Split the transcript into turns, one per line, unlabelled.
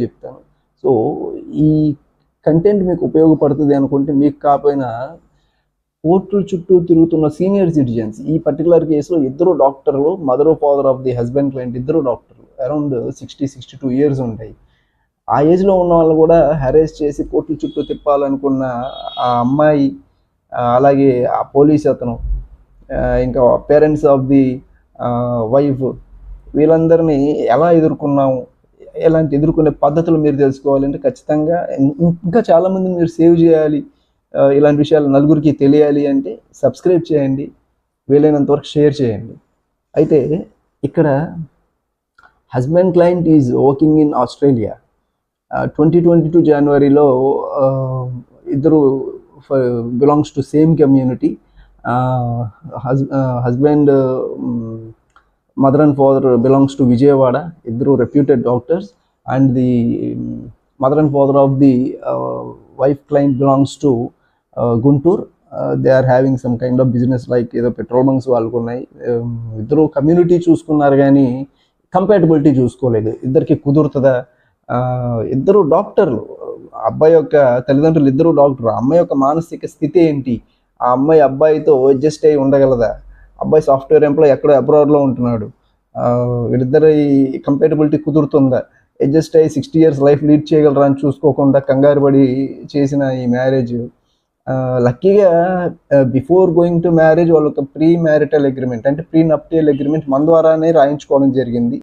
చెప్తాను. సో, ఈ కంటెంట్ మీకు ఉపయోగపడుతుంది అనుకుంటే మీకు కాపోయినా కోర్టుల చుట్టూ తిరుగుతున్న సీనియర్ సిటిజన్స్, ఈ పర్టికులర్ కేసులో ఇద్దరు డాక్టర్లు, mother father of the husband client ఇద్దరు డాక్టర్లు, అరౌండ్ 60-62 ఇయర్స్ ఉంటాయి. ఆ ఏజ్లో ఉన్న వాళ్ళు కూడా హెరాస్ చేసి కోర్టుల చుట్టూ తిప్పాలనుకున్న ఆ అమ్మాయి, అలాగే ఆ పోలీస్ అతను, ఇంకా పేరెంట్స్ ఆఫ్ ది వైఫ్, వీళ్ళందరినీ ఎలా ఎదుర్కొన్నాము, ఎలాంటి ఎదుర్కొనే పద్ధతులు మీరు తెలుసుకోవాలంటే ఖచ్చితంగా ఇంకా చాలామంది మీరు సేవ్ చేయాలి, ఇలాంటి విషయాలు నలుగురికి తెలియాలి అంటే సబ్స్క్రైబ్ చేయండి, వీలైనంత వరకు షేర్ చేయండి. అయితే ఇక్కడ husband client is working in Australia. 2022 జనవరిలో ఇద్దరు belongs to same community. Husband mother and father belongs to Vijayawada, ఇద్దరు reputed doctors, and the mother and father of the wife client belongs to Guntur. They are having some kind of business, like ఏదో petrol bunks వాళ్ళకు ఉన్నాయి. ఇద్దరు community చూసుకున్నారు కానీ compatibility చూసుకోలేదు. ఇద్దరికి కుదురుతుందా? ఇద్దరు డాక్టర్లు, అబ్బాయి యొక్క తల్లిదండ్రులు ఇద్దరు డాక్టర్, అమ్మాయి యొక్క మానసిక స్థితి ఏంటి, ఆ అమ్మాయి అబ్బాయితో అడ్జస్ట్ అయ్యి ఉండగలదా, అబ్బాయి సాఫ్ట్వేర్ ఎంప్లాయ్ ఎక్కడో అబ్రాడ్లో ఉంటున్నాడు, వీళ్ళిద్దరి కంపాటబిలిటీ కుదురుతుందా, అడ్జస్ట్ అయ్యి 60 years లైఫ్ లీడ్ చేయగలరా అని చూసుకోకుండా కంగారు పడి చేసిన ఈ మ్యారేజ్. లక్కీగా బిఫోర్ గోయింగ్ టు మ్యారేజ్ వాళ్ళు ఒక ప్రీ మ్యారిటల్ అగ్రిమెంట్, అంటే ప్రీ నప్టియల్ అగ్రిమెంట్ మన ద్వారానే రాయించుకోవడం జరిగింది.